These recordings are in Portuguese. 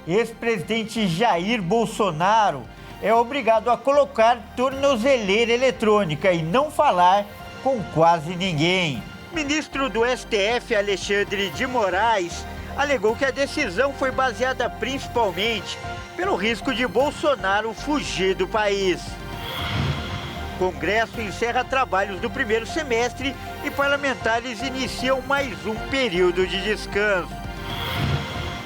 Ex-presidente Jair Bolsonaro é obrigado a colocar tornozeleira eletrônica e não falar com quase ninguém. Ministro do STF, Alexandre de Moraes, alegou que a decisão foi baseada principalmente pelo risco de Bolsonaro fugir do país. Congresso encerra trabalhos do primeiro semestre e parlamentares iniciam mais um período de descanso.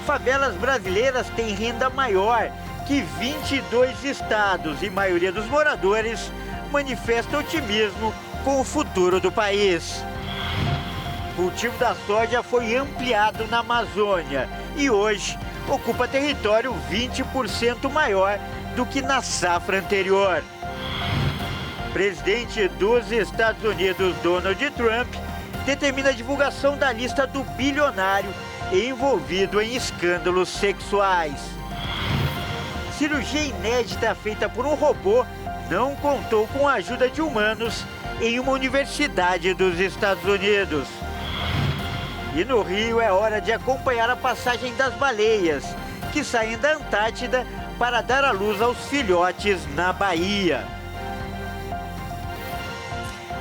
Favelas brasileiras têm renda maior que 22 estados e a maioria dos moradores manifesta otimismo com o futuro do país. O cultivo da soja foi ampliado na Amazônia e hoje ocupa território 20% maior do que na safra anterior. O presidente dos Estados Unidos, Donald Trump, determina a divulgação da lista do bilionário envolvido em escândalos sexuais. Cirurgia inédita feita por um robô não contou com a ajuda de humanos em uma universidade dos Estados Unidos. E no Rio é hora de acompanhar a passagem das baleias, que saem da Antártida para dar à luz aos filhotes na Bahia.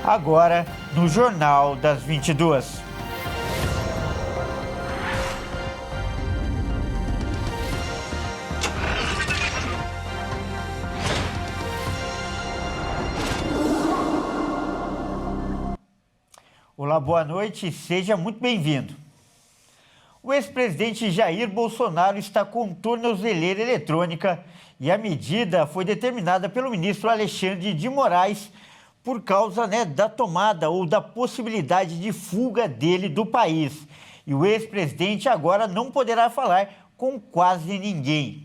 Agora, no Jornal das 22. Olá, boa noite e seja muito bem-vindo. O ex-presidente Jair Bolsonaro está com tornozeleira eletrônica e a medida foi determinada pelo ministro Alexandre de Moraes por causa da tomada ou da possibilidade de fuga dele do país. E o ex-presidente agora não poderá falar com quase ninguém.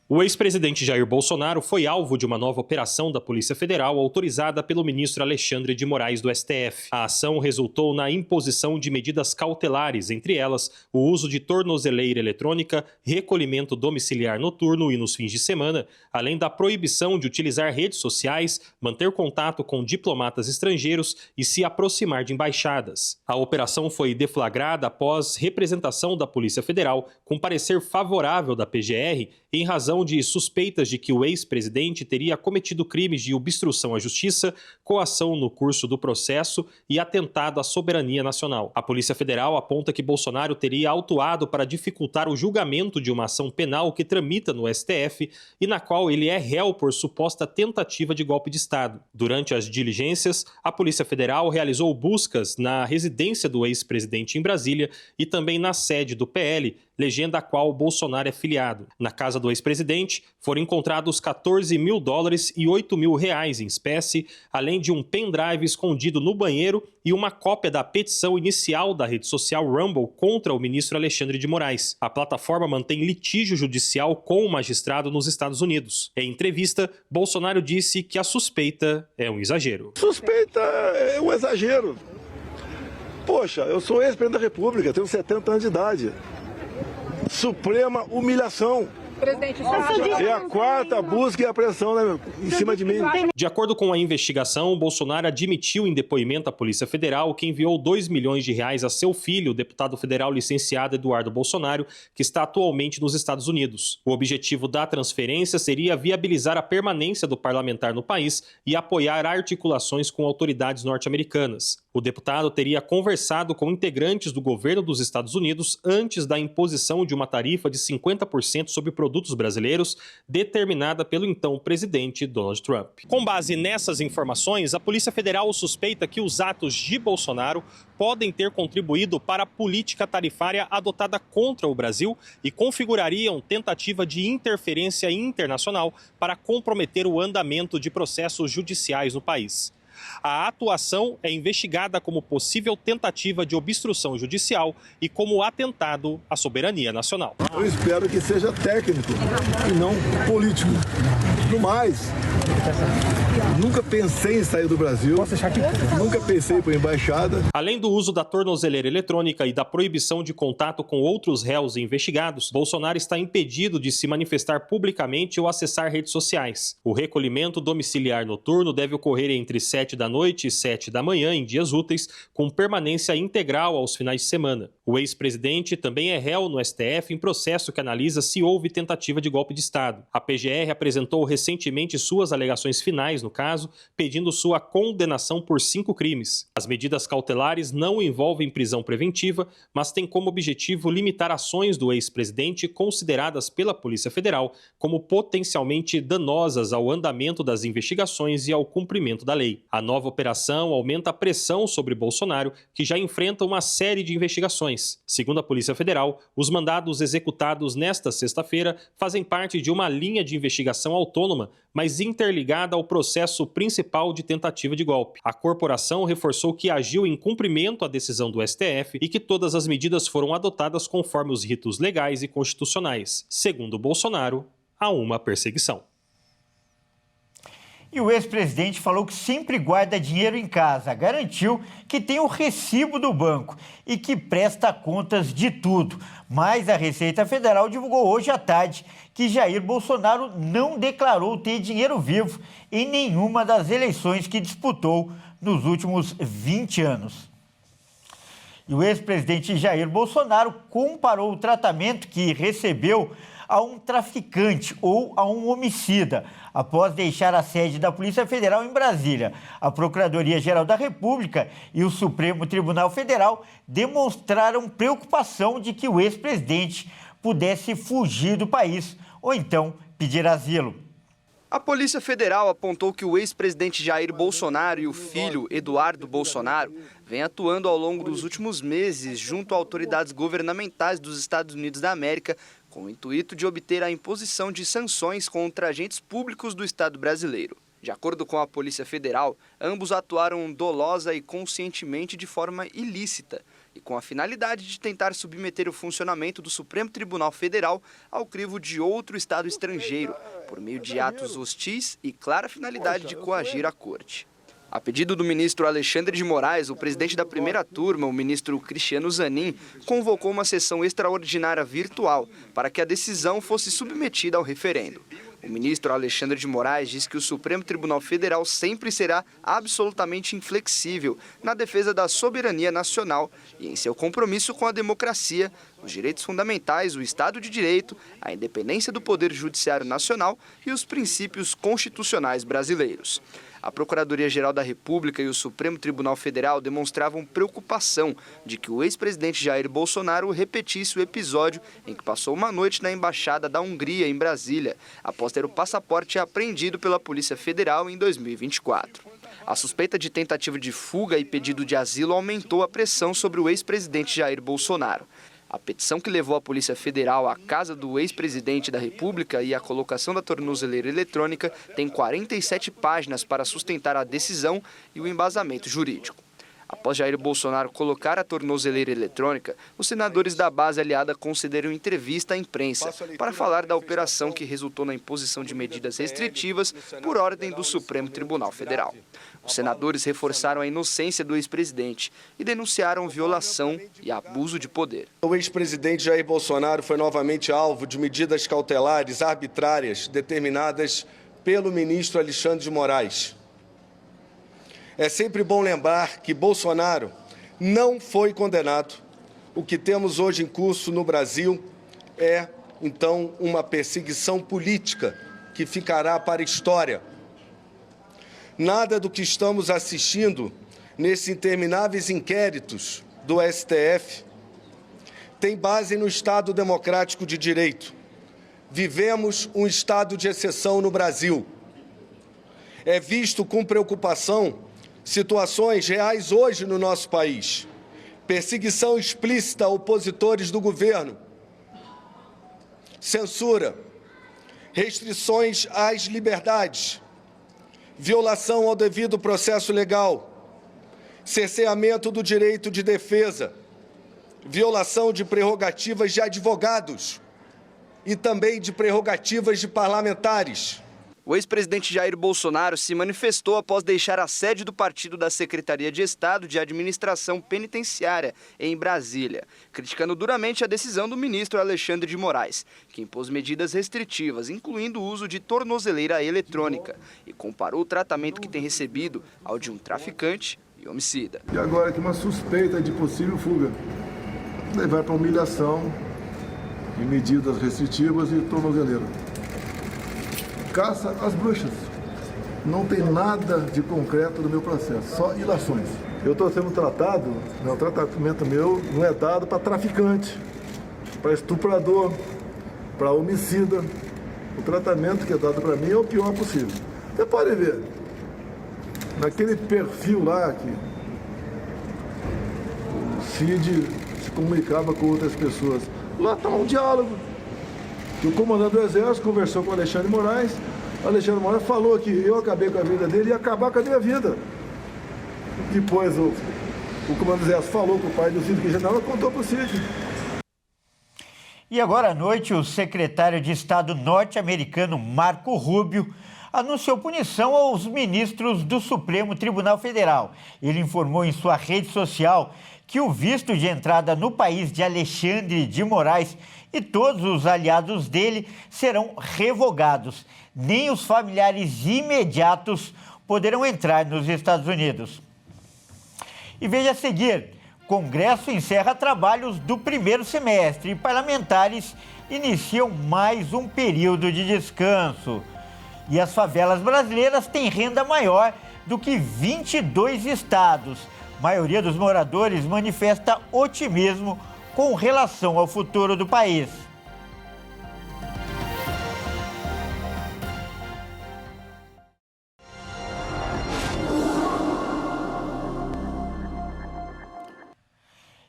O ex-presidente Jair Bolsonaro foi alvo de uma nova operação da Polícia Federal autorizada pelo ministro Alexandre de Moraes do STF. A ação resultou na imposição de medidas cautelares, entre elas o uso de tornozeleira eletrônica, recolhimento domiciliar noturno e nos fins de semana, além da proibição de utilizar redes sociais, manter contato com diplomatas estrangeiros e se aproximar de embaixadas. A operação foi deflagrada após representação da Polícia Federal com parecer favorável da PGR em razão de suspeitas de que o ex-presidente teria cometido crimes de obstrução à justiça, coação no curso do processo e atentado à soberania nacional. A Polícia Federal aponta que Bolsonaro teria autuado para dificultar o julgamento de uma ação penal que tramita no STF e na qual ele é réu por suposta tentativa de golpe de Estado. Durante as diligências, a Polícia Federal realizou buscas na residência do ex-presidente em Brasília e também na sede do PL, legenda a qual Bolsonaro é filiado. Na casa do ex-presidente foram encontrados $14 mil e R$8 mil em espécie, além de um pendrive escondido no banheiro e uma cópia da petição inicial da rede social Rumble contra o ministro Alexandre de Moraes. A plataforma mantém litígio judicial com o magistrado nos Estados Unidos. Em entrevista, Bolsonaro disse que a suspeita é um exagero. Suspeita é um exagero. Poxa, eu sou ex-presidente da República, tenho 70 anos de idade. Suprema humilhação. Presidente, é a quarta busca e apreensão, né, em cima de mim. De acordo com a investigação, Bolsonaro admitiu em depoimento à Polícia Federal que enviou R$2 milhões a seu filho, o deputado federal licenciado Eduardo Bolsonaro, que está atualmente nos Estados Unidos. O objetivo da transferência seria viabilizar a permanência do parlamentar no país e apoiar articulações com autoridades norte-americanas. O deputado teria conversado com integrantes do governo dos Estados Unidos antes da imposição de uma tarifa de 50% sobre produtos brasileiros, determinada pelo então presidente Donald Trump. Com base nessas informações, a Polícia Federal suspeita que os atos de Bolsonaro podem ter contribuído para a política tarifária adotada contra o Brasil e configurariam tentativa de interferência internacional para comprometer o andamento de processos judiciais no país. A atuação é investigada como possível tentativa de obstrução judicial e como atentado à soberania nacional. Eu espero que seja técnico e não político. No mais, Nunca pensei em sair do Brasil. Posso deixar aqui? Nunca pensei por embaixada. Além do uso da tornozeleira eletrônica e da proibição de contato com outros réus e investigados, Bolsonaro está impedido de se manifestar publicamente ou acessar redes sociais. O recolhimento domiciliar noturno deve ocorrer entre 7 da noite e 7 da manhã em dias úteis, com permanência integral aos finais de semana. O ex-presidente também é réu no STF em processo que analisa se houve tentativa de golpe de Estado. A PGR apresentou recentemente suas alegações finais no caso, pedindo sua condenação por 5 crimes. As medidas cautelares não envolvem prisão preventiva, mas têm como objetivo limitar ações do ex-presidente consideradas pela Polícia Federal como potencialmente danosas ao andamento das investigações e ao cumprimento da lei. A nova operação aumenta a pressão sobre Bolsonaro, que já enfrenta uma série de investigações. Segundo a Polícia Federal, os mandados executados nesta sexta-feira fazem parte de uma linha de investigação autônoma, mas interligada ao processo principal de tentativa de golpe. A corporação reforçou que agiu em cumprimento à decisão do STF e que todas as medidas foram adotadas conforme os ritos legais e constitucionais. Segundo Bolsonaro, há uma perseguição. E o ex-presidente falou que sempre guarda dinheiro em casa, garantiu que tem o recibo do banco e que presta contas de tudo. Mas a Receita Federal divulgou hoje à tarde que Jair Bolsonaro não declarou ter dinheiro vivo em nenhuma das eleições que disputou nos últimos 20 anos. E o ex-presidente Jair Bolsonaro comparou o tratamento que recebeu a um traficante ou a um homicida, após deixar a sede da Polícia Federal em Brasília. A Procuradoria-Geral da República e o Supremo Tribunal Federal demonstraram preocupação de que o ex-presidente pudesse fugir do país ou então pedir asilo. A Polícia Federal apontou que o ex-presidente Jair Bolsonaro e o filho, Eduardo Bolsonaro, vêm atuando ao longo dos últimos meses junto a autoridades governamentais dos Estados Unidos da América com o intuito de obter a imposição de sanções contra agentes públicos do Estado brasileiro. De acordo com a Polícia Federal, ambos atuaram dolosa e conscientemente de forma ilícita e com a finalidade de tentar submeter o funcionamento do Supremo Tribunal Federal ao crivo de outro Estado estrangeiro, por meio de atos hostis e clara finalidade de coagir a Corte. A pedido do ministro Alexandre de Moraes, o presidente da primeira turma, o ministro Cristiano Zanin, convocou uma sessão extraordinária virtual para que a decisão fosse submetida ao referendo. O ministro Alexandre de Moraes diz que o Supremo Tribunal Federal sempre será absolutamente inflexível na defesa da soberania nacional e em seu compromisso com a democracia, os direitos fundamentais, o Estado de Direito, a independência do Poder Judiciário Nacional e os princípios constitucionais brasileiros. A Procuradoria-Geral da República e o Supremo Tribunal Federal demonstravam preocupação de que o ex-presidente Jair Bolsonaro repetisse o episódio em que passou uma noite na Embaixada da Hungria, em Brasília, após ter o passaporte apreendido pela Polícia Federal em 2024. A suspeita de tentativa de fuga e pedido de asilo aumentou a pressão sobre o ex-presidente Jair Bolsonaro. A petição que levou a Polícia Federal à casa do ex-presidente da República e a colocação da tornozeleira eletrônica tem 47 páginas para sustentar a decisão e o embasamento jurídico. Após Jair Bolsonaro colocar a tornozeleira eletrônica, os senadores da base aliada concederam entrevista à imprensa para falar da operação que resultou na imposição de medidas restritivas por ordem do Supremo Tribunal Federal. Os senadores reforçaram a inocência do ex-presidente e denunciaram violação e abuso de poder. O ex-presidente Jair Bolsonaro foi novamente alvo de medidas cautelares arbitrárias determinadas pelo ministro Alexandre de Moraes. É sempre bom lembrar que Bolsonaro não foi condenado. O que temos hoje em curso no Brasil é, então, uma perseguição política que ficará para a história. Nada do que estamos assistindo nesses intermináveis inquéritos do STF tem base no Estado democrático de direito. Vivemos um estado de exceção no Brasil. É visto com preocupação situações reais hoje no nosso país. Perseguição explícita a opositores do governo. Censura. Restrições às liberdades. Violação ao devido processo legal. Cerceamento do direito de defesa. Violação de prerrogativas de advogados e também de prerrogativas de parlamentares. O ex-presidente Jair Bolsonaro se manifestou após deixar a sede do partido da Secretaria de Estado de Administração Penitenciária, em Brasília, criticando duramente a decisão do ministro Alexandre de Moraes, que impôs medidas restritivas, incluindo o uso de tornozeleira eletrônica, e comparou o tratamento que tem recebido ao de um traficante e homicida. E agora que uma suspeita de possível fuga, levar para humilhação e medidas restritivas e tornozeleira. Caça às bruxas. Não tem nada de concreto no meu processo, só ilações. Eu estou sendo tratado, o tratamento meu não é dado para traficante, para estuprador, para homicida. O tratamento que é dado para mim é o pior possível. Você pode ver, naquele perfil lá que o Cid se comunicava com outras pessoas, lá está um diálogo. O comandante do Exército conversou com o Alexandre de Moraes. O Alexandre de Moraes falou que eu acabei com a vida dele e ia acabar com a minha vida. Depois o comandante do Exército falou com o pai do Cid, que general, contou para o Cid. E agora à noite, o secretário de Estado norte-americano Marco Rubio anunciou punição aos ministros do Supremo Tribunal Federal. Ele informou em sua rede social que o visto de entrada no país de Alexandre de Moraes e todos os aliados dele serão revogados. Nem os familiares imediatos poderão entrar nos Estados Unidos. E veja a seguir, Congresso encerra trabalhos do primeiro semestre e parlamentares iniciam mais um período de descanso. E as favelas brasileiras têm renda maior do que 22 estados. A maioria dos moradores manifesta otimismo com relação ao futuro do país.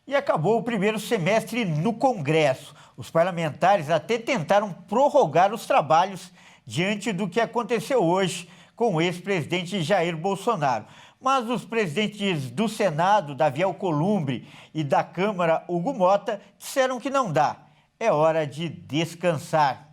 E acabou o primeiro semestre no Congresso. Os parlamentares até tentaram prorrogar os trabalhos diante do que aconteceu hoje com o ex-presidente Jair Bolsonaro. Mas os presidentes do Senado, Davi Alcolumbre, e da Câmara, Hugo Mota, disseram que não dá. É hora de descansar.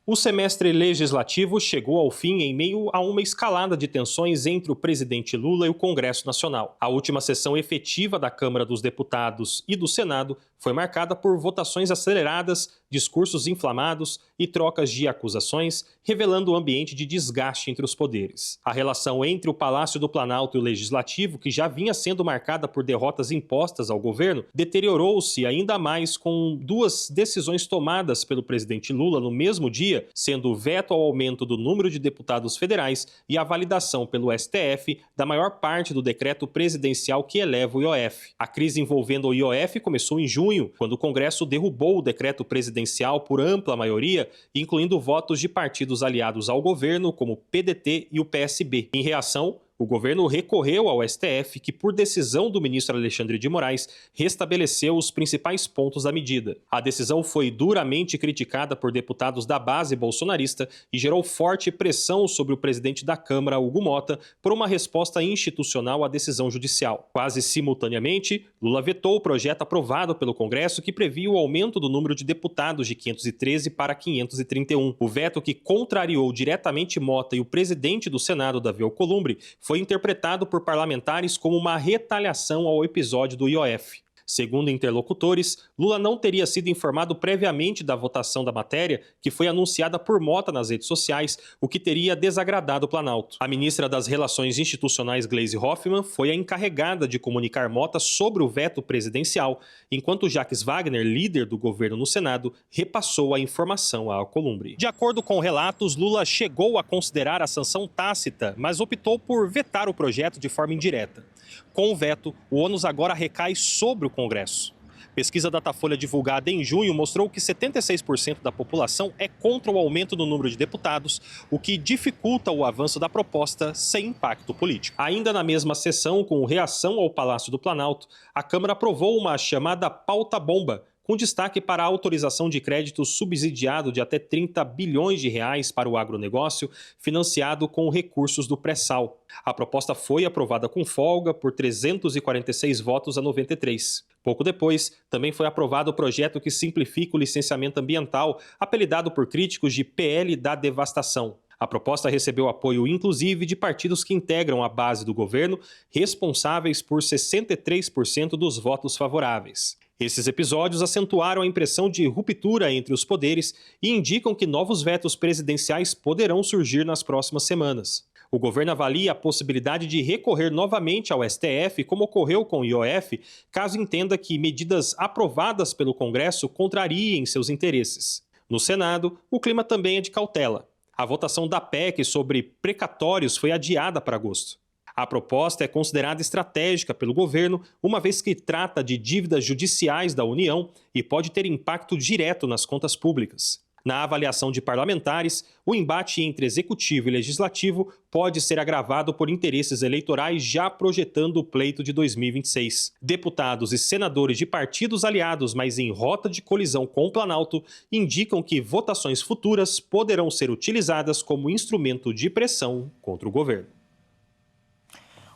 O semestre legislativo chegou ao fim em meio a uma escalada de tensões entre o presidente Lula e o Congresso Nacional. A última sessão efetiva da Câmara dos Deputados e do Senado foi marcada por votações aceleradas, discursos inflamados e trocas de acusações, revelando o ambiente de desgaste entre os poderes. A relação entre o Palácio do Planalto e o Legislativo, que já vinha sendo marcada por derrotas impostas ao governo, deteriorou-se ainda mais com duas decisões tomadas pelo presidente Lula no mesmo dia, sendo o veto ao aumento do número de deputados federais e a validação pelo STF da maior parte do decreto presidencial que eleva o IOF. A crise envolvendo o IOF começou em junho, quando o Congresso derrubou o decreto presidencial por ampla maioria, incluindo votos de partidos aliados ao governo, como o PDT e o PSB. Em reação, o governo recorreu ao STF, que, por decisão do ministro Alexandre de Moraes, restabeleceu os principais pontos da medida. A decisão foi duramente criticada por deputados da base bolsonarista e gerou forte pressão sobre o presidente da Câmara, Hugo Mota, por uma resposta institucional à decisão judicial. Quase simultaneamente, Lula vetou o projeto aprovado pelo Congresso que previa o aumento do número de deputados de 513 para 531. O veto, que contrariou diretamente Mota e o presidente do Senado, Davi Alcolumbre, foi interpretado por parlamentares como uma retaliação ao episódio do IOF. Segundo interlocutores, Lula não teria sido informado previamente da votação da matéria, que foi anunciada por Mota nas redes sociais, o que teria desagradado o Planalto. A ministra das Relações Institucionais, Gleisi Hoffmann, foi a encarregada de comunicar Mota sobre o veto presidencial, enquanto Jacques Wagner, líder do governo no Senado, repassou a informação a Alcolumbre. De acordo com relatos, Lula chegou a considerar a sanção tácita, mas optou por vetar o projeto de forma indireta. Com o veto, o ônus agora recai sobre o Congresso. Pesquisa Datafolha divulgada em junho mostrou que 76% da população é contra o aumento do número de deputados, o que dificulta o avanço da proposta sem impacto político. Ainda na mesma sessão, com reação ao Palácio do Planalto, a Câmara aprovou uma chamada pauta-bomba, com destaque para a autorização de crédito subsidiado de até 30 bilhões de reais para o agronegócio, financiado com recursos do pré-sal. A proposta foi aprovada com folga por 346 votos a 93. Pouco depois, também foi aprovado o projeto que simplifica o licenciamento ambiental, apelidado por críticos de PL da devastação. A proposta recebeu apoio, inclusive, de partidos que integram a base do governo, responsáveis por 63% dos votos favoráveis. Esses episódios acentuaram a impressão de ruptura entre os poderes e indicam que novos vetos presidenciais poderão surgir nas próximas semanas. O governo avalia a possibilidade de recorrer novamente ao STF, como ocorreu com o IOF, caso entenda que medidas aprovadas pelo Congresso contrariem seus interesses. No Senado, o clima também é de cautela. A votação da PEC sobre precatórios foi adiada para agosto. A proposta é considerada estratégica pelo governo, uma vez que trata de dívidas judiciais da União e pode ter impacto direto nas contas públicas. Na avaliação de parlamentares, o embate entre executivo e legislativo pode ser agravado por interesses eleitorais já projetando o pleito de 2026. Deputados e senadores de partidos aliados, mas em rota de colisão com o Planalto, indicam que votações futuras poderão ser utilizadas como instrumento de pressão contra o governo.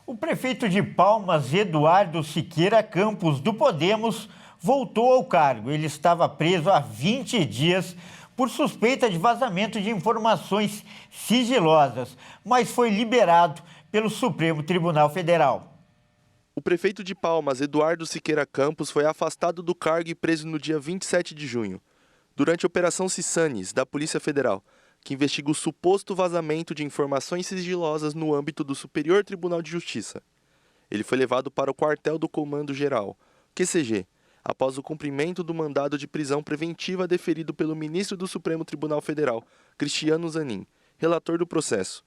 O prefeito de Palmas, Eduardo Siqueira Campos, do Podemos, voltou ao cargo. Ele estava preso há 20 dias por suspeita de vazamento de informações sigilosas, mas foi liberado pelo Supremo Tribunal Federal. O prefeito de Palmas, Eduardo Siqueira Campos, foi afastado do cargo e preso no dia 27 de junho, durante a Operação Cissanes, da Polícia Federal, que investiga o suposto vazamento de informações sigilosas no âmbito do Superior Tribunal de Justiça. Ele foi levado para o quartel do Comando Geral, QCG, após o cumprimento do mandado de prisão preventiva deferido pelo ministro do Supremo Tribunal Federal, Cristiano Zanin, relator do processo.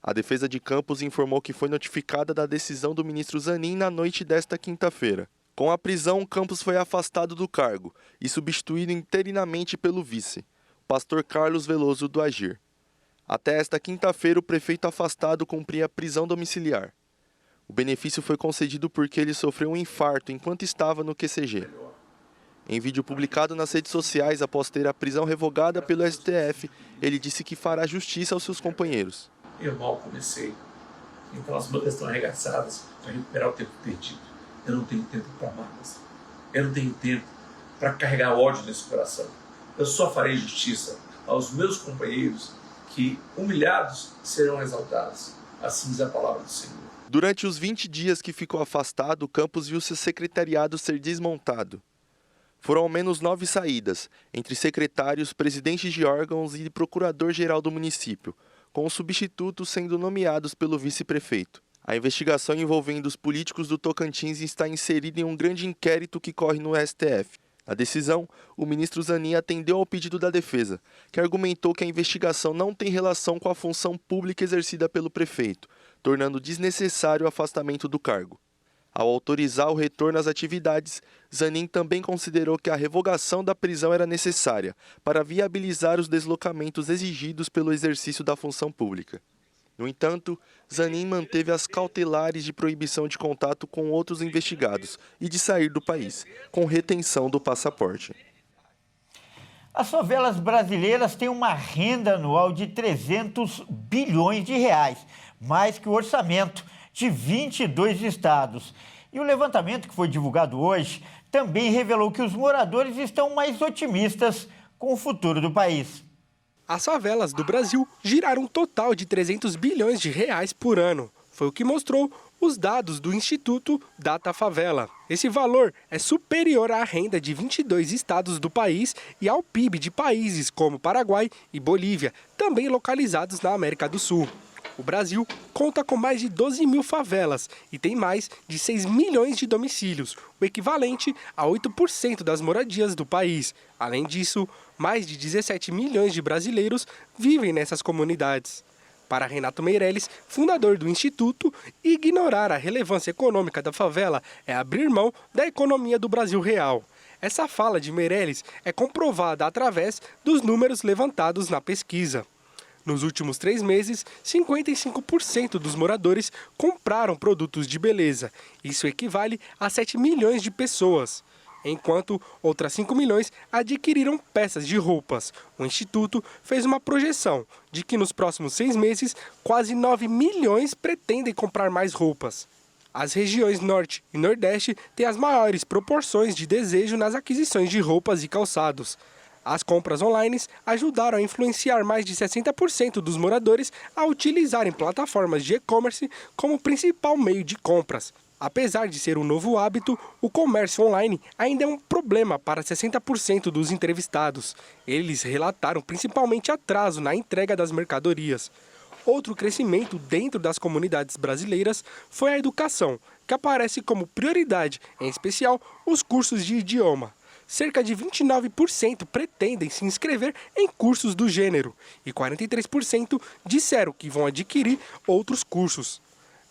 A defesa de Campos informou que foi notificada da decisão do ministro Zanin na noite desta quinta-feira. Com a prisão, Campos foi afastado do cargo e substituído interinamente pelo vice, pastor Carlos Veloso do Agir. Até esta quinta-feira, o prefeito afastado cumpria prisão domiciliar. O benefício foi concedido porque ele sofreu um infarto enquanto estava no QCG. Em vídeo publicado nas redes sociais após ter a prisão revogada pelo STF, ele disse que fará justiça aos seus companheiros. Eu mal comecei, então as mangas estão arregaçadas para recuperar o tempo perdido. Eu não tenho tempo para mágoas. Eu não tenho tempo para carregar ódio nesse coração. Eu só farei justiça aos meus companheiros que, humilhados, serão exaltados. Assim diz a palavra do Senhor. Durante os 20 dias que ficou afastado, Campos viu seu secretariado ser desmontado. Foram ao menos 9 saídas, entre secretários, presidentes de órgãos e procurador-geral do município, com os substitutos sendo nomeados pelo vice-prefeito. A investigação envolvendo os políticos do Tocantins está inserida em um grande inquérito que corre no STF. Na decisão, o ministro Zanin atendeu ao pedido da defesa, que argumentou que a investigação não tem relação com a função pública exercida pelo prefeito, tornando desnecessário o afastamento do cargo. Ao autorizar o retorno às atividades, Zanin também considerou que a revogação da prisão era necessária para viabilizar os deslocamentos exigidos pelo exercício da função pública. No entanto, Zanin manteve as cautelares de proibição de contato com outros investigados e de sair do país, com retenção do passaporte. As favelas brasileiras têm uma renda anual de 300 bilhões de reais, mais que o orçamento de 22 estados. E o levantamento que foi divulgado hoje também revelou que os moradores estão mais otimistas com o futuro do país. As favelas do Brasil giraram um total de 300 bilhões de reais por ano. Foi o que mostrou os dados do Instituto Datafavela. Esse valor é superior à renda de 22 estados do país e ao PIB de países como Paraguai e Bolívia, também localizados na América do Sul. O Brasil conta com mais de 12 mil favelas e tem mais de 6 milhões de domicílios, o equivalente a 8% das moradias do país. Além disso, mais de 17 milhões de brasileiros vivem nessas comunidades. Para Renato Meirelles, fundador do Instituto, ignorar a relevância econômica da favela é abrir mão da economia do Brasil real. Essa fala de Meirelles é comprovada através dos números levantados na pesquisa. Nos últimos 3 meses, 55% dos moradores compraram produtos de beleza. Isso equivale a 7 milhões de pessoas. Enquanto outras 5 milhões adquiriram peças de roupas. O Instituto fez uma projeção de que nos próximos 6 meses, quase 9 milhões pretendem comprar mais roupas. As regiões Norte e Nordeste têm as maiores proporções de desejo nas aquisições de roupas e calçados. As compras online ajudaram a influenciar mais de 60% dos moradores a utilizarem plataformas de e-commerce como principal meio de compras. Apesar de ser um novo hábito, o comércio online ainda é um problema para 60% dos entrevistados. Eles relataram principalmente atraso na entrega das mercadorias. Outro crescimento dentro das comunidades brasileiras foi a educação, que aparece como prioridade, em especial os cursos de idioma. Cerca de 29% pretendem se inscrever em cursos do gênero e 43% disseram que vão adquirir outros cursos.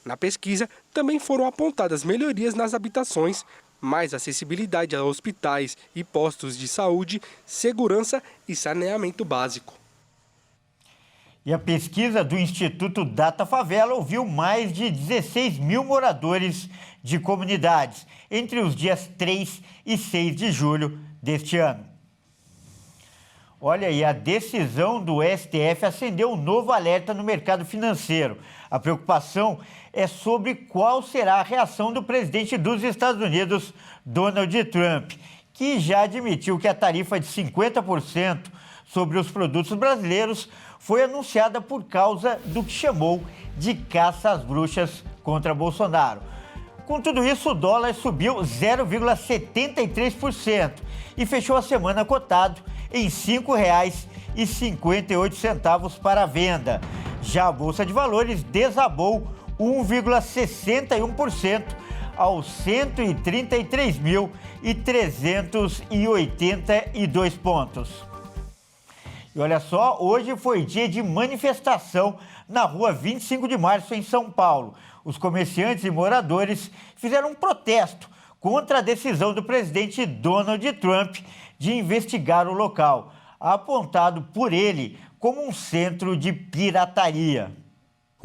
Na pesquisa, também foram apontadas melhorias nas habitações, mais acessibilidade a hospitais e postos de saúde, segurança e saneamento básico. E a pesquisa do Instituto Datafavela ouviu mais de 16 mil moradores de comunidades entre os dias 3 e 6 de julho deste ano. Olha aí, a decisão do STF acendeu um novo alerta no mercado financeiro. A preocupação é sobre qual será a reação do presidente dos Estados Unidos, Donald Trump, que já admitiu que a tarifa de 50% sobre os produtos brasileiros foi anunciada por causa do que chamou de caça às bruxas contra Bolsonaro. Com tudo isso, o dólar subiu 0,73% e fechou a semana cotado em R$ 5,58 para a venda. Já a Bolsa de Valores desabou 1,61% aos 133.382 pontos. E olha só, hoje foi dia de manifestação na rua 25 de março, em São Paulo. Os comerciantes e moradores fizeram um protesto contra a decisão do presidente Donald Trump de investigar o local, apontado por ele como um centro de pirataria.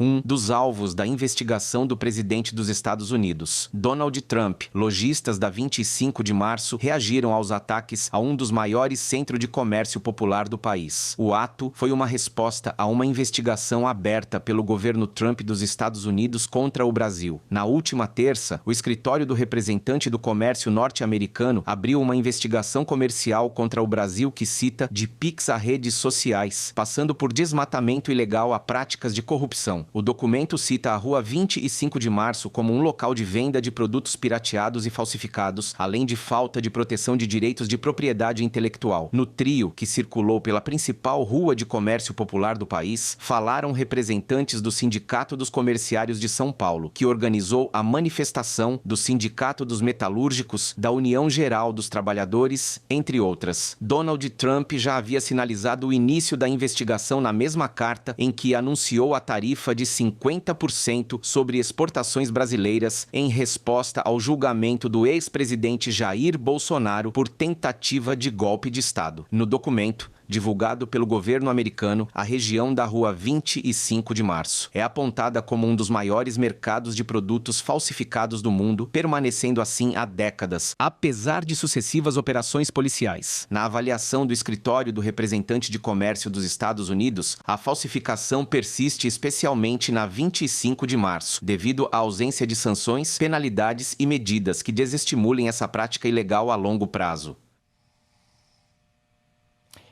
Um dos alvos da investigação do presidente dos Estados Unidos, Donald Trump. Lojistas da 25 de março reagiram aos ataques a um dos maiores centros de comércio popular do país. O ato foi uma resposta a uma investigação aberta pelo governo Trump dos Estados Unidos contra o Brasil. Na última terça, o escritório do representante do comércio norte-americano abriu uma investigação comercial contra o Brasil que cita de PIX a redes sociais, passando por desmatamento ilegal a práticas de corrupção. O documento cita a Rua 25 de Março como um local de venda de produtos pirateados e falsificados, além de falta de proteção de direitos de propriedade intelectual. No trio, que circulou pela principal rua de comércio popular do país, falaram representantes do Sindicato dos Comerciários de São Paulo, que organizou a manifestação, do Sindicato dos Metalúrgicos, da União Geral dos Trabalhadores, entre outras. Donald Trump já havia sinalizado o início da investigação na mesma carta em que anunciou a tarifa de 50% sobre exportações brasileiras em resposta ao julgamento do ex-presidente Jair Bolsonaro por tentativa de golpe de Estado. No documento, divulgado pelo governo americano, a região da Rua 25 de Março é apontada como um dos maiores mercados de produtos falsificados do mundo, permanecendo assim há décadas, apesar de sucessivas operações policiais. Na avaliação do escritório do representante de comércio dos Estados Unidos, a falsificação persiste especialmente na 25 de março, devido à ausência de sanções, penalidades e medidas que desestimulem essa prática ilegal a longo prazo.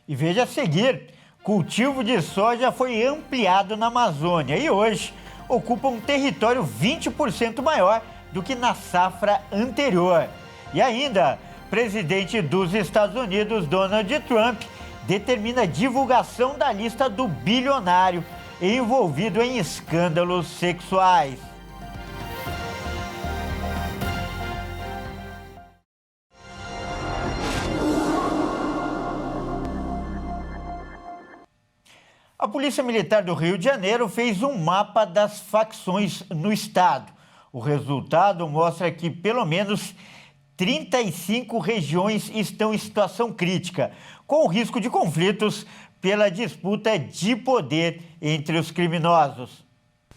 E veja a seguir, cultivo de soja foi ampliado na Amazônia e hoje ocupa um território 20% maior do que na safra anterior. E ainda, presidente dos Estados Unidos, Donald Trump, determina a divulgação da lista do bilionário envolvido em escândalos sexuais. A Polícia Militar do Rio de Janeiro fez um mapa das facções no estado. O resultado mostra que pelo menos 35 regiões estão em situação crítica, com risco de conflitos pela disputa de poder entre os criminosos.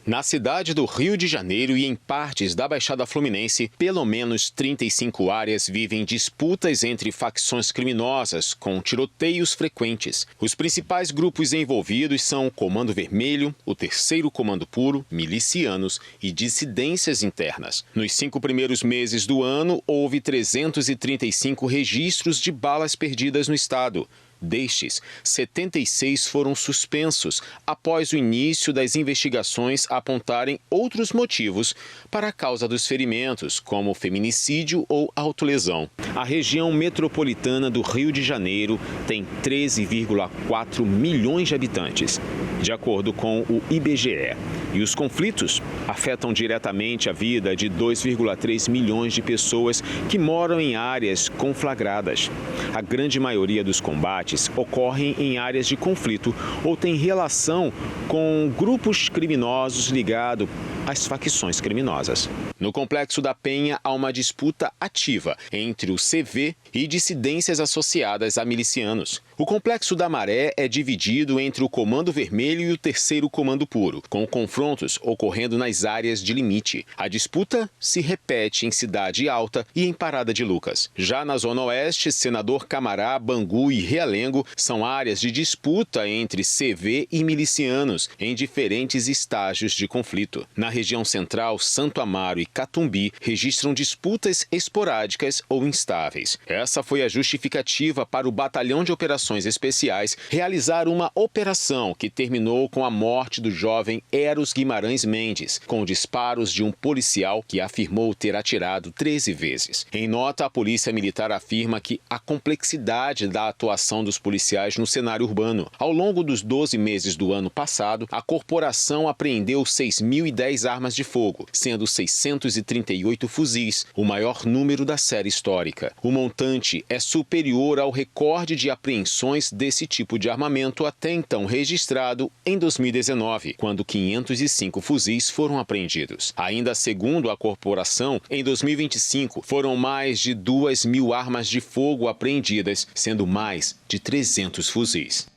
Na cidade do Rio de Janeiro e em partes da Baixada Fluminense, pelo menos 35 áreas vivem disputas entre facções criminosas, com tiroteios frequentes. Os principais grupos envolvidos são o Comando Vermelho, o Terceiro Comando Puro, milicianos e dissidências internas. Nos 5 primeiros meses do ano, houve 335 registros de balas perdidas no estado. Destes, 76 foram suspensos após o início das investigações apontarem outros motivos para a causa dos ferimentos, como feminicídio ou autolesão. A região metropolitana do Rio de Janeiro tem 13,4 milhões de habitantes, de acordo com o IBGE. E os conflitos afetam diretamente a vida de 2,3 milhões de pessoas que moram em áreas conflagradas. A grande maioria dos combates ocorrem em áreas de conflito ou tem relação com grupos criminosos ligados às facções criminosas. No Complexo da Penha há uma disputa ativa entre o CV e dissidências associadas a milicianos. O Complexo da Maré é dividido entre o Comando Vermelho e o 3º Comando Puro, com confrontos ocorrendo nas áreas de limite. A disputa se repete em Cidade Alta e em Parada de Lucas. Já na Zona Oeste, Senador Camará, Bangu e Realengo são áreas de disputa entre CV e milicianos em diferentes estágios de conflito. Na região central, Santo Amaro e Catumbi registram disputas esporádicas ou instáveis. Essa foi a justificativa para o Batalhão de Operações Especiais realizar uma operação que terminou com a morte do jovem Eros Guimarães Mendes, com disparos de um policial que afirmou ter atirado 13 vezes. Em nota, a Polícia Militar afirma que a complexidade da atuação dos policiais no cenário urbano. Ao longo dos 12 meses do ano passado, a corporação apreendeu 6.010 armas de fogo, sendo 638 fuzis, o maior número da série histórica. O montante é superior ao recorde de apreensões desse tipo de armamento até então registrado em 2019, quando 505 fuzis foram apreendidos. Ainda segundo a corporação, em 2025 foram mais de 2.000 armas de fogo apreendidas, sendo mais de 300 fuzis.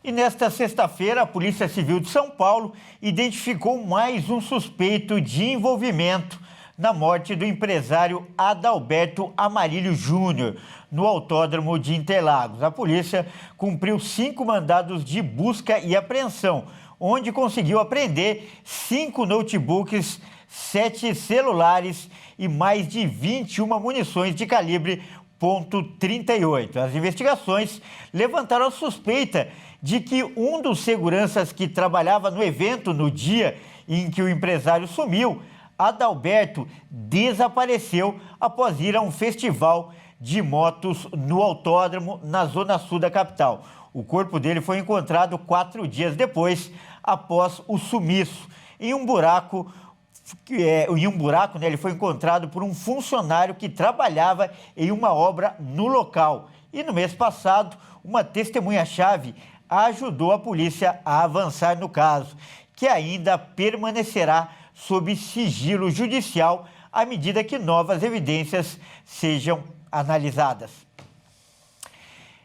E nesta sexta-feira, a Polícia Civil de São Paulo identificou mais um suspeito de envolvimento na morte do empresário Adalberto Amarilho Júnior, no Autódromo de Interlagos. A polícia cumpriu 5 mandados de busca e apreensão, onde conseguiu apreender 5 notebooks, 7 celulares e mais de 21 munições de calibre .38. As investigações levantaram a suspeita de que um dos seguranças que trabalhava no evento no dia em que o empresário sumiu, Adalberto, desapareceu após ir a um festival de motos no autódromo na zona sul da capital. O corpo dele foi encontrado 4 dias depois, após o sumiço. Em um buraco, ele foi encontrado por um funcionário que trabalhava em uma obra no local. E no mês passado, uma testemunha-chave ajudou a polícia a avançar no caso, que ainda permanecerá sob sigilo judicial à medida que novas evidências sejam analisadas.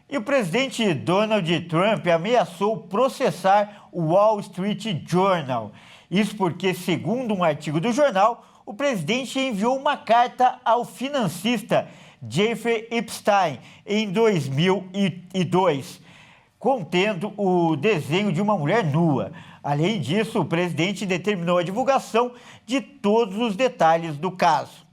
E o presidente Donald Trump ameaçou processar o Wall Street Journal. Isso porque, segundo um artigo do jornal, o presidente enviou uma carta ao financista Jeffrey Epstein em 2002, contendo o desenho de uma mulher nua. Além disso, o presidente determinou a divulgação de todos os detalhes do caso.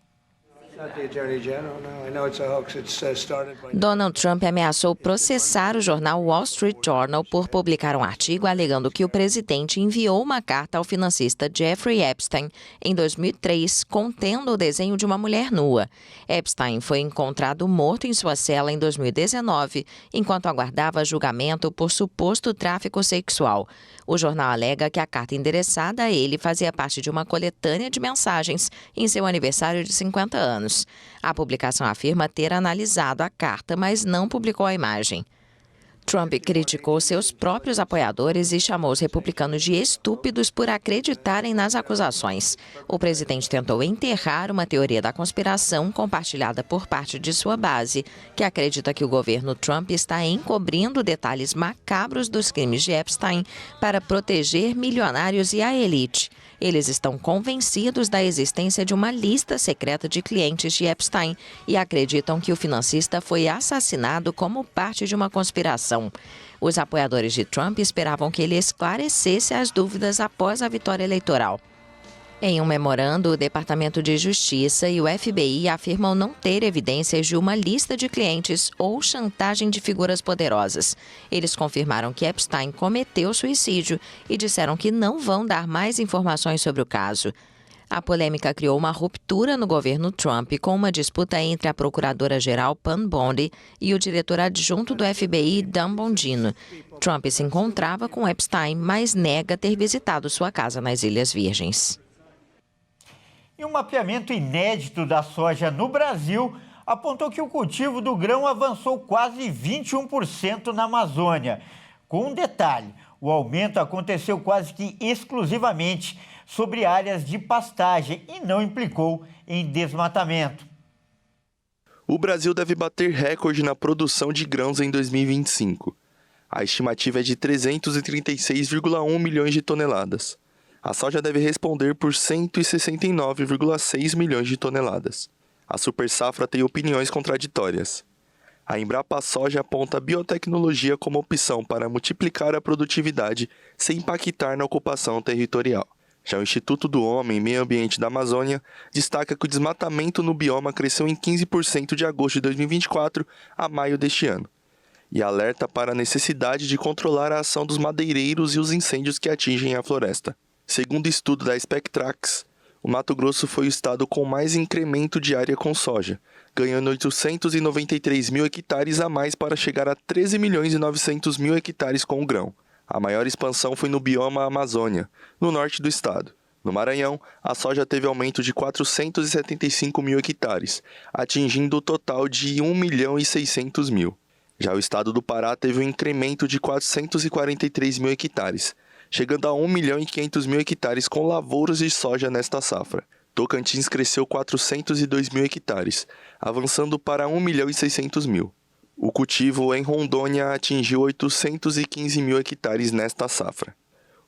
Donald Trump ameaçou processar o jornal Wall Street Journal por publicar um artigo alegando que o presidente enviou uma carta ao financista Jeffrey Epstein em 2003 contendo o desenho de uma mulher nua. Epstein foi encontrado morto em sua cela em 2019, enquanto aguardava julgamento por suposto tráfico sexual. O jornal alega que a carta endereçada a ele fazia parte de uma coletânea de mensagens em seu aniversário de 50 anos. A publicação afirma ter analisado a carta, mas não publicou a imagem. Trump criticou seus próprios apoiadores e chamou os republicanos de estúpidos por acreditarem nas acusações. O presidente tentou enterrar uma teoria da conspiração compartilhada por parte de sua base, que acredita que o governo Trump está encobrindo detalhes macabros dos crimes de Epstein para proteger milionários e a elite. Eles estão convencidos da existência de uma lista secreta de clientes de Epstein e acreditam que o financista foi assassinado como parte de uma conspiração. Os apoiadores de Trump esperavam que ele esclarecesse as dúvidas após a vitória eleitoral. Em um memorando, o Departamento de Justiça e o FBI afirmam não ter evidências de uma lista de clientes ou chantagem de figuras poderosas. Eles confirmaram que Epstein cometeu suicídio e disseram que não vão dar mais informações sobre o caso. A polêmica criou uma ruptura no governo Trump, com uma disputa entre a procuradora-geral Pam Bondi e o diretor adjunto do FBI, Dan Bongino. Trump se encontrava com Epstein, mas nega ter visitado sua casa nas Ilhas Virgens. E um mapeamento inédito da soja no Brasil apontou que o cultivo do grão avançou quase 21% na Amazônia. Com um detalhe, o aumento aconteceu quase que exclusivamente sobre áreas de pastagem e não implicou em desmatamento. O Brasil deve bater recorde na produção de grãos em 2025. A estimativa é de 336,1 milhões de toneladas. A soja deve responder por 169,6 milhões de toneladas. A super safra tem opiniões contraditórias. A Embrapa Soja aponta a biotecnologia como opção para multiplicar a produtividade sem impactar na ocupação territorial. Já o Instituto do Homem e Meio Ambiente da Amazônia destaca que o desmatamento no bioma cresceu em 15% de agosto de 2024 a maio deste ano. E alerta para a necessidade de controlar a ação dos madeireiros e os incêndios que atingem a floresta. Segundo estudo da Spectrax, o Mato Grosso foi o estado com mais incremento de área com soja, ganhando 893 mil hectares a mais para chegar a 13 milhões e 900 mil hectares com o grão. A maior expansão foi no bioma Amazônia, no norte do estado. No Maranhão, a soja teve aumento de 475 mil hectares, atingindo o total de 1 milhão e 600 mil. Já o estado do Pará teve um incremento de 443 mil hectares, chegando a 1 milhão e 500 mil hectares com lavouras de soja nesta safra. Tocantins cresceu 402 mil hectares, avançando para 1 milhão e 600 mil. O cultivo em Rondônia atingiu 815 mil hectares nesta safra.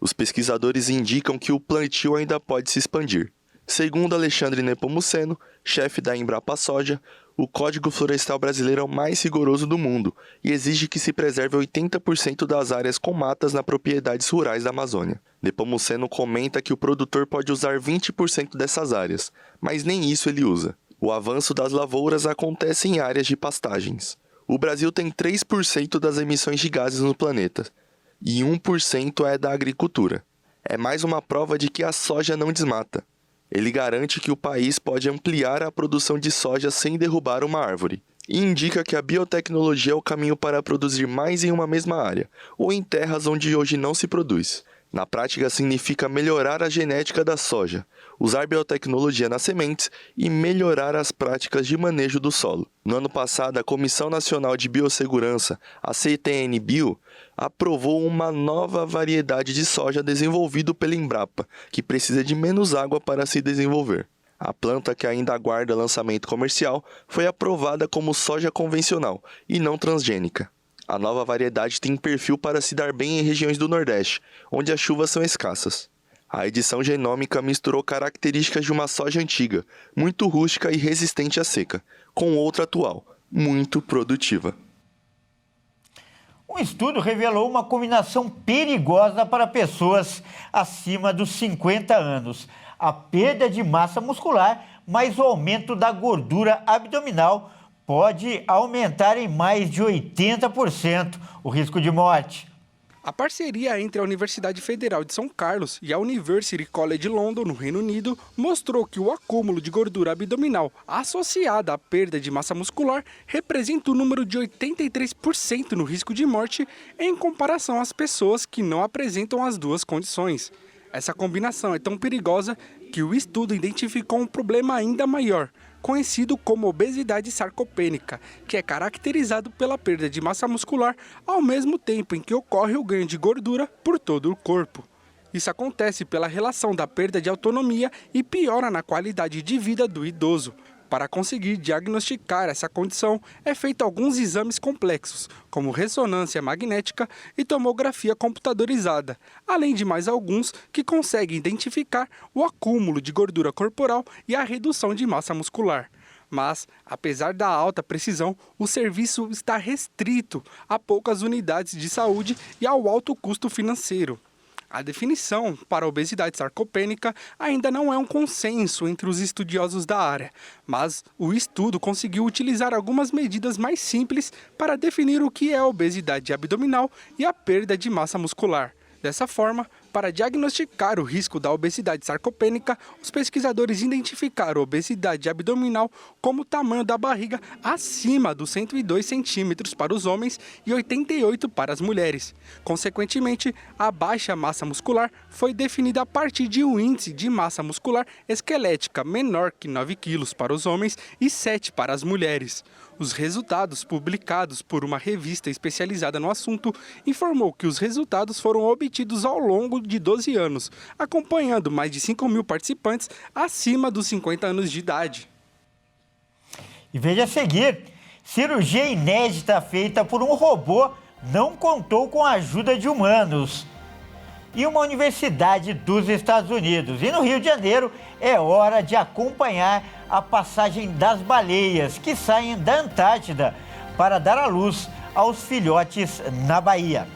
Os pesquisadores indicam que o plantio ainda pode se expandir. Segundo Alexandre Nepomuceno, chefe da Embrapa Soja, o Código Florestal Brasileiro é o mais rigoroso do mundo e exige que se preserve 80% das áreas com matas nas propriedades rurais da Amazônia. Nepomuceno comenta que o produtor pode usar 20% dessas áreas, mas nem isso ele usa. O avanço das lavouras acontece em áreas de pastagens. O Brasil tem 3% das emissões de gases no planeta e 1% é da agricultura. É mais uma prova de que a soja não desmata. Ele garante que o país pode ampliar a produção de soja sem derrubar uma árvore. E indica que a biotecnologia é o caminho para produzir mais em uma mesma área, ou em terras onde hoje não se produz. Na prática, significa melhorar a genética da soja, usar biotecnologia nas sementes e melhorar as práticas de manejo do solo. No ano passado, a Comissão Nacional de Biossegurança, a CTN-Bio, aprovou uma nova variedade de soja desenvolvido pela Embrapa, que precisa de menos água para se desenvolver. A planta, que ainda aguarda lançamento comercial, foi aprovada como soja convencional e não transgênica. A nova variedade tem perfil para se dar bem em regiões do Nordeste, onde as chuvas são escassas. A edição genômica misturou características de uma soja antiga, muito rústica e resistente à seca, com outra atual, muito produtiva. Um estudo revelou uma combinação perigosa para pessoas acima dos 50 anos. A perda de massa muscular, mais o aumento da gordura abdominal pode aumentar em mais de 80% o risco de morte. A parceria entre a Universidade Federal de São Carlos e a University College London, no Reino Unido, mostrou que o acúmulo de gordura abdominal associada à perda de massa muscular representa o número de 83% no risco de morte em comparação às pessoas que não apresentam as duas condições. Essa combinação é tão perigosa que o estudo identificou um problema ainda maior, conhecido como obesidade sarcopênica, que é caracterizado pela perda de massa muscular ao mesmo tempo em que ocorre o ganho de gordura por todo o corpo. Isso acontece pela relação da perda de autonomia e piora na qualidade de vida do idoso. Para conseguir diagnosticar essa condição, é feito alguns exames complexos, como ressonância magnética e tomografia computadorizada, além de mais alguns que conseguem identificar o acúmulo de gordura corporal e a redução de massa muscular. Mas, apesar da alta precisão, o serviço está restrito a poucas unidades de saúde e ao alto custo financeiro. A definição para a obesidade sarcopênica ainda não é um consenso entre os estudiosos da área, mas o estudo conseguiu utilizar algumas medidas mais simples para definir o que é a obesidade abdominal e a perda de massa muscular. Dessa forma, para diagnosticar o risco da obesidade sarcopênica, os pesquisadores identificaram a obesidade abdominal como o tamanho da barriga acima dos 102 centímetros para os homens e 88 para as mulheres. Consequentemente, a baixa massa muscular foi definida a partir de um índice de massa muscular esquelética menor que 9 quilos para os homens e 7 para as mulheres. Os resultados publicados por uma revista especializada no assunto informou que os resultados foram obtidos ao longo de 12 anos, acompanhando mais de 5.000 participantes acima dos 50 anos de idade. E veja a seguir, cirurgia inédita feita por um robô não contou com a ajuda de humanos. E uma universidade dos Estados Unidos. E no Rio de Janeiro é hora de acompanhar a passagem das baleias que saem da Antártida para dar à luz aos filhotes na Bahia.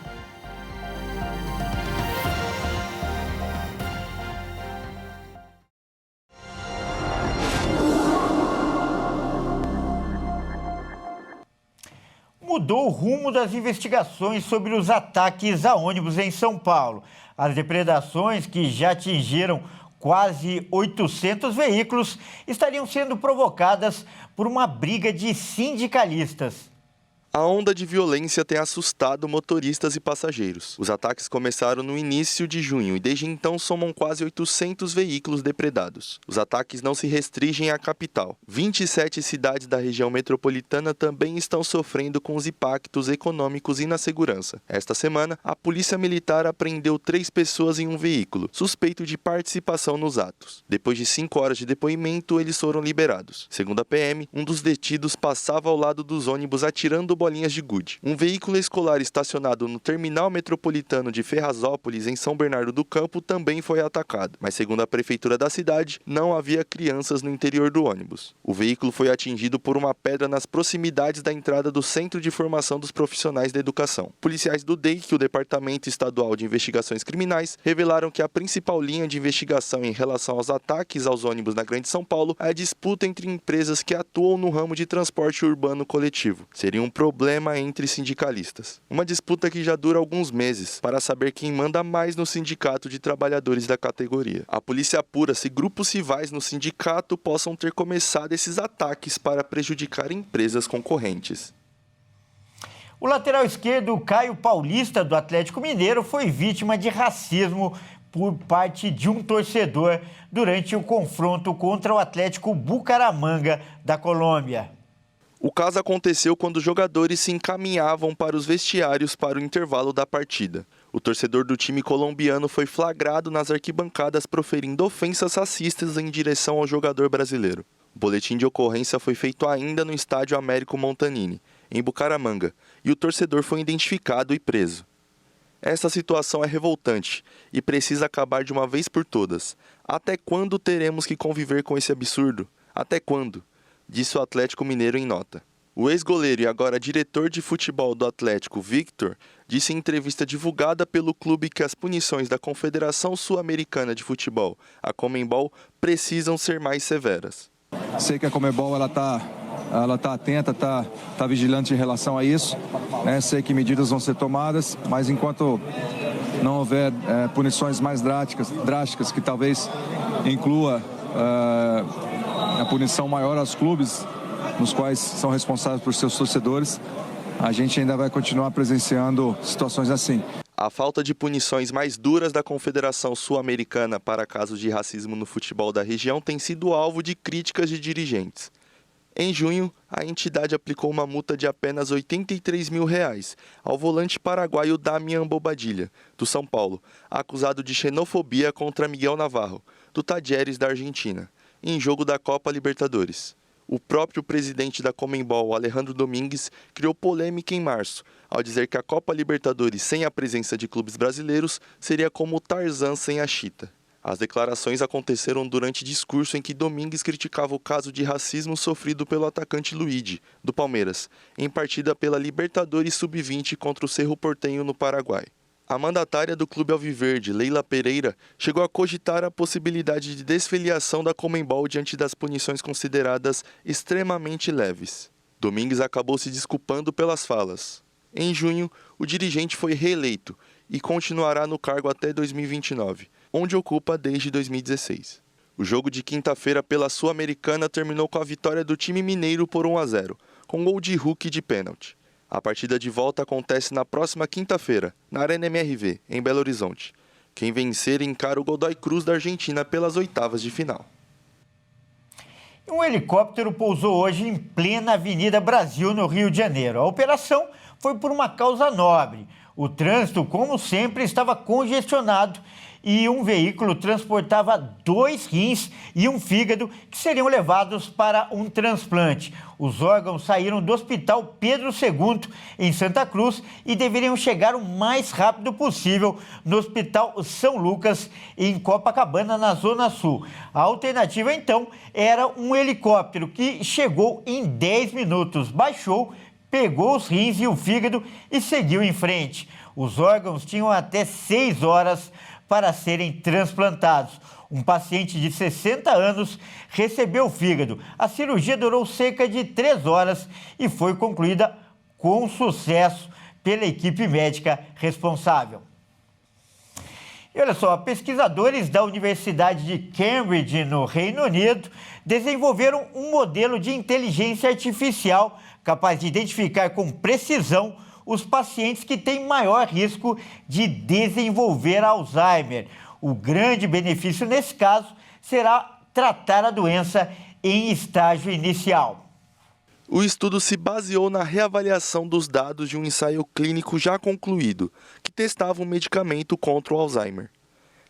Mudou o rumo das investigações sobre os ataques a ônibus em São Paulo. As depredações, que já atingiram quase 800 veículos, estariam sendo provocadas por uma briga de sindicalistas. A onda de violência tem assustado motoristas e passageiros. Os ataques começaram no início de junho e desde então somam quase 800 veículos depredados. Os ataques não se restringem à capital. 27 cidades da região metropolitana também estão sofrendo com os impactos econômicos e na segurança. Esta semana, a Polícia Militar apreendeu 3 pessoas em um veículo, suspeito de participação nos atos. Depois de 5 horas de depoimento, eles foram liberados. Segundo a PM, um dos detidos passava ao lado dos ônibus atirando bolinhas de gude. Um veículo escolar estacionado no terminal metropolitano de Ferrazópolis, em São Bernardo do Campo, também foi atacado. Mas, segundo a prefeitura da cidade, não havia crianças no interior do ônibus. O veículo foi atingido por uma pedra nas proximidades da entrada do Centro de Formação dos Profissionais da Educação. Policiais do DEIC, o Departamento Estadual de Investigações Criminais, revelaram que a principal linha de investigação em relação aos ataques aos ônibus na Grande São Paulo é a disputa entre empresas que atuam no ramo de transporte urbano coletivo. Seria um problema entre sindicalistas. Uma disputa que já dura alguns meses para saber quem manda mais no sindicato de trabalhadores da categoria. A polícia apura se grupos rivais no sindicato possam ter começado esses ataques para prejudicar empresas concorrentes. O lateral esquerdo Caio Paulista, do Atlético Mineiro, foi vítima de racismo por parte de um torcedor durante o confronto contra o Atlético Bucaramanga da Colômbia. O caso aconteceu quando os jogadores se encaminhavam para os vestiários para o intervalo da partida. O torcedor do time colombiano foi flagrado nas arquibancadas proferindo ofensas racistas em direção ao jogador brasileiro. O boletim de ocorrência foi feito ainda no estádio Américo Montanini, em Bucaramanga, e o torcedor foi identificado e preso. Essa situação é revoltante e precisa acabar de uma vez por todas. Até quando teremos que conviver com esse absurdo? Até quando? Disse o Atlético Mineiro em nota. O ex-goleiro e agora diretor de futebol do Atlético, Victor, disse em entrevista divulgada pelo clube que as punições da Confederação Sul-Americana de Futebol, a Conmebol, precisam ser mais severas. Sei que a Conmebol ela tá atenta, tá vigilante em relação a isso, né? Sei que medidas vão ser tomadas, mas enquanto não houver punições mais drásticas que talvez inclua a punição maior aos clubes, nos quais são responsáveis por seus torcedores, a gente ainda vai continuar presenciando situações assim. A falta de punições mais duras da Confederação Sul-Americana para casos de racismo no futebol da região tem sido alvo de críticas de dirigentes. Em junho, a entidade aplicou uma multa de apenas R$ 83 mil ao volante paraguaio Damian Bobadilla, do São Paulo, acusado de xenofobia contra Miguel Navarro, do Talleres da Argentina, em jogo da Copa Libertadores. O próprio presidente da Conmebol, Alejandro Domingues, criou polêmica em março, ao dizer que a Copa Libertadores sem a presença de clubes brasileiros seria como o Tarzan sem a Chita. As declarações aconteceram durante discurso em que Domingues criticava o caso de racismo sofrido pelo atacante Luigi, do Palmeiras, em partida pela Libertadores Sub-20 contra o Cerro Porteño no Paraguai. A mandatária do Clube Alviverde, Leila Pereira, chegou a cogitar a possibilidade de desfiliação da Conmebol diante das punições consideradas extremamente leves. Domingues acabou se desculpando pelas falas. Em junho, o dirigente foi reeleito e continuará no cargo até 2029, onde ocupa desde 2016. O jogo de quinta-feira pela Sul-Americana terminou com a vitória do time mineiro por 1-0, com gol de Hulk de pênalti. A partida de volta acontece na próxima quinta-feira, na Arena MRV, em Belo Horizonte. Quem vencer encara o Godoy Cruz da Argentina pelas oitavas de final. Um helicóptero pousou hoje em plena Avenida Brasil, no Rio de Janeiro. A operação foi por uma causa nobre. O trânsito, como sempre, estava congestionado e um veículo transportava 2 rins e um fígado que seriam levados para um transplante. Os órgãos saíram do Hospital Pedro II, em Santa Cruz, e deveriam chegar o mais rápido possível no Hospital São Lucas, em Copacabana, na Zona Sul. A alternativa, então, era um helicóptero que chegou em 10 minutos, baixou, pegou os rins e o fígado e seguiu em frente. Os órgãos tinham até 6 horas para serem transplantados. Um paciente de 60 anos recebeu o fígado. A cirurgia durou cerca de 3 horas e foi concluída com sucesso pela equipe médica responsável. E olha só, pesquisadores da Universidade de Cambridge, no Reino Unido, desenvolveram um modelo de inteligência artificial capaz de identificar com precisão os pacientes que têm maior risco de desenvolver Alzheimer. O grande benefício nesse caso será tratar a doença em estágio inicial. O estudo se baseou na reavaliação dos dados de um ensaio clínico já concluído, que testava um medicamento contra o Alzheimer.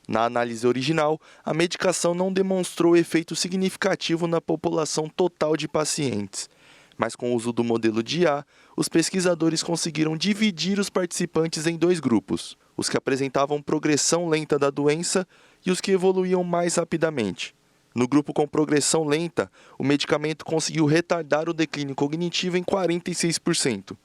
Na análise original, a medicação não demonstrou efeito significativo na população total de pacientes. Mas com o uso do modelo de IA, os pesquisadores conseguiram dividir os participantes em 2 grupos, os que apresentavam progressão lenta da doença e os que evoluíam mais rapidamente. No grupo com progressão lenta, o medicamento conseguiu retardar o declínio cognitivo em 46%.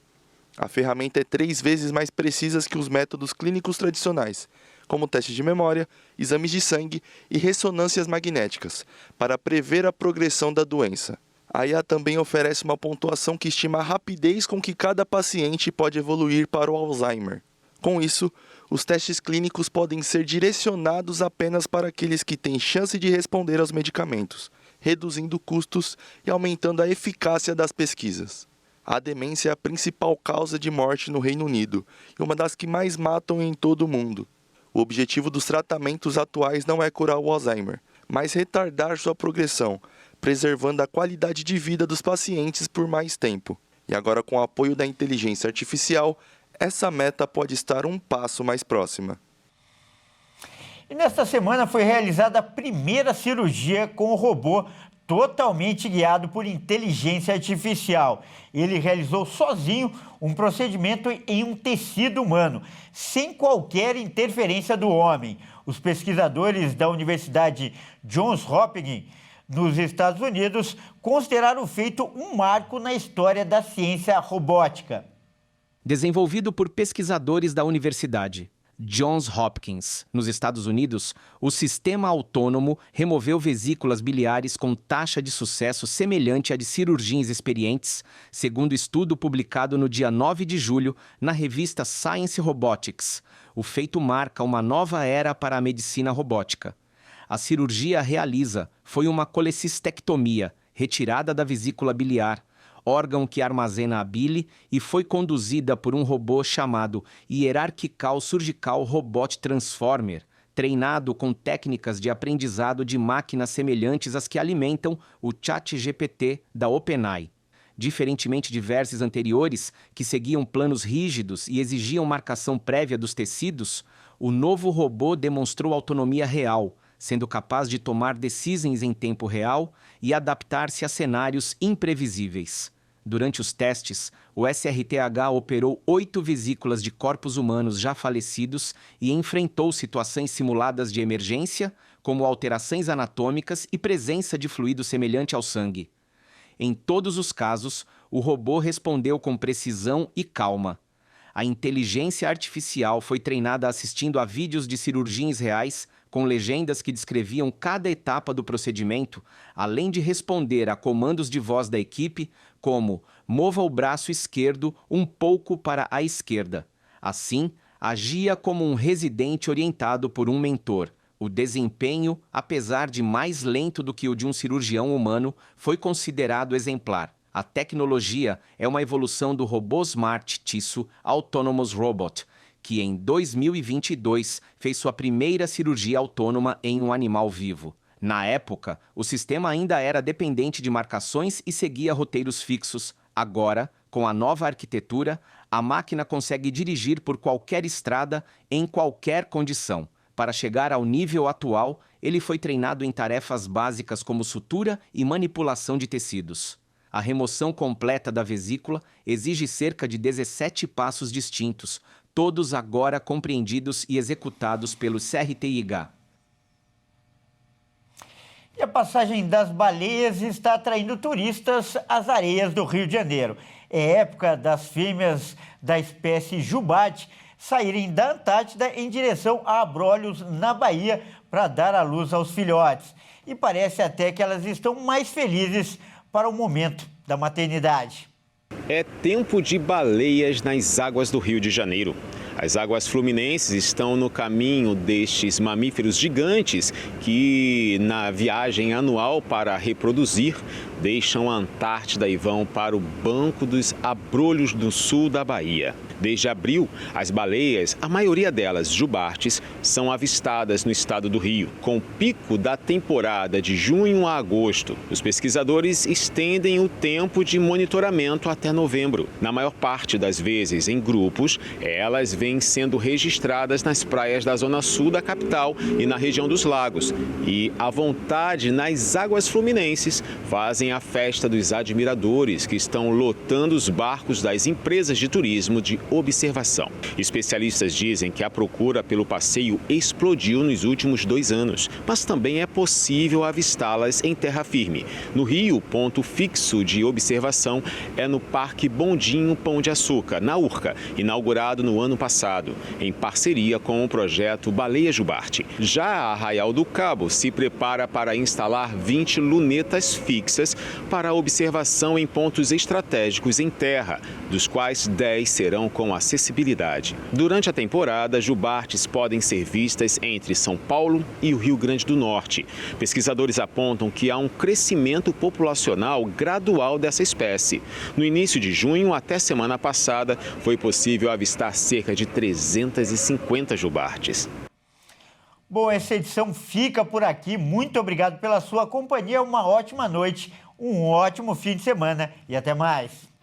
A ferramenta é 3 vezes mais precisa que os métodos clínicos tradicionais, como testes de memória, exames de sangue e ressonâncias magnéticas, para prever a progressão da doença. A IA também oferece uma pontuação que estima a rapidez com que cada paciente pode evoluir para o Alzheimer. Com isso, os testes clínicos podem ser direcionados apenas para aqueles que têm chance de responder aos medicamentos, reduzindo custos e aumentando a eficácia das pesquisas. A demência é a principal causa de morte no Reino Unido e uma das que mais matam em todo o mundo. O objetivo dos tratamentos atuais não é curar o Alzheimer, mas retardar sua progressão, preservando a qualidade de vida dos pacientes por mais tempo. E agora, com o apoio da inteligência artificial, essa meta pode estar um passo mais próxima. E nesta semana foi realizada a primeira cirurgia com o robô totalmente guiado por inteligência artificial. Ele realizou sozinho um procedimento em um tecido humano, sem qualquer interferência do homem. Os pesquisadores da Universidade Johns Hopkins, nos Estados Unidos, consideraram o feito um marco na história da ciência robótica. Desenvolvido por pesquisadores da Universidade Johns Hopkins, nos Estados Unidos, o sistema autônomo removeu vesículas biliares com taxa de sucesso semelhante à de cirurgiões experientes, segundo estudo publicado no dia 9 de julho na revista Science Robotics. O feito marca uma nova era para a medicina robótica. A cirurgia realiza foi uma colecistectomia, retirada da vesícula biliar, órgão que armazena a bile, e foi conduzida por um robô chamado Hierarchical Surgical Robot Transformer, treinado com técnicas de aprendizado de máquinas semelhantes às que alimentam o ChatGPT da OpenAI. Diferentemente de versos anteriores, que seguiam planos rígidos e exigiam marcação prévia dos tecidos, o novo robô demonstrou autonomia real, sendo capaz de tomar decisões em tempo real e adaptar-se a cenários imprevisíveis. Durante os testes, o SRTH operou 8 vesículas de corpos humanos já falecidos e enfrentou situações simuladas de emergência, como alterações anatômicas e presença de fluido semelhante ao sangue. Em todos os casos, o robô respondeu com precisão e calma. A inteligência artificial foi treinada assistindo a vídeos de cirurgiões reais, com legendas que descreviam cada etapa do procedimento, além de responder a comandos de voz da equipe, como mova o braço esquerdo um pouco para a esquerda. Assim, agia como um residente orientado por um mentor. O desempenho, apesar de mais lento do que o de um cirurgião humano, foi considerado exemplar. A tecnologia é uma evolução do robô Smart Tissue Autonomous Robot, que em 2022 fez sua primeira cirurgia autônoma em um animal vivo. Na época, o sistema ainda era dependente de marcações e seguia roteiros fixos. Agora, com a nova arquitetura, a máquina consegue dirigir por qualquer estrada, em qualquer condição. Para chegar ao nível atual, ele foi treinado em tarefas básicas como sutura e manipulação de tecidos. A remoção completa da vesícula exige cerca de 17 passos distintos, todos agora compreendidos e executados pelo CRTIH. E a passagem das baleias está atraindo turistas às areias do Rio de Janeiro. É época das fêmeas da espécie jubarte saírem da Antártida em direção a Abrolhos, na Bahia, para dar à luz aos filhotes. E parece até que elas estão mais felizes para o momento da maternidade. É tempo de baleias nas águas do Rio de Janeiro. As águas fluminenses estão no caminho destes mamíferos gigantes que, na viagem anual para reproduzir, deixam a Antártida e vão para o Banco dos Abrolhos do sul da Bahia. Desde abril, as baleias, a maioria delas jubartes, são avistadas no estado do Rio. Com o pico da temporada de junho a agosto, os pesquisadores estendem o tempo de monitoramento até novembro. Na maior parte das vezes, em grupos, elas vêm sendo registradas nas praias da zona sul da capital e na região dos lagos. E à vontade nas águas fluminenses fazem a festa dos admiradores, que estão lotando os barcos das empresas de turismo de observação. Especialistas dizem que a procura pelo passeio explodiu nos últimos 2 anos, mas também é possível avistá-las em terra firme. No Rio, o ponto fixo de observação é no Parque Bondinho Pão de Açúcar, na Urca, inaugurado no ano passado, em parceria com o projeto Baleia Jubarte. Já a Arraial do Cabo se prepara para instalar 20 lunetas fixas para observação em pontos estratégicos em terra, dos quais 10 serão com acessibilidade. Durante a temporada, jubartes podem ser vistas entre São Paulo e o Rio Grande do Norte. Pesquisadores apontam que há um crescimento populacional gradual dessa espécie. No início de junho, até semana passada, foi possível avistar cerca de 350 jubartes. Bom, essa edição fica por aqui. Muito obrigado pela sua companhia. Uma ótima noite, um ótimo fim de semana e até mais.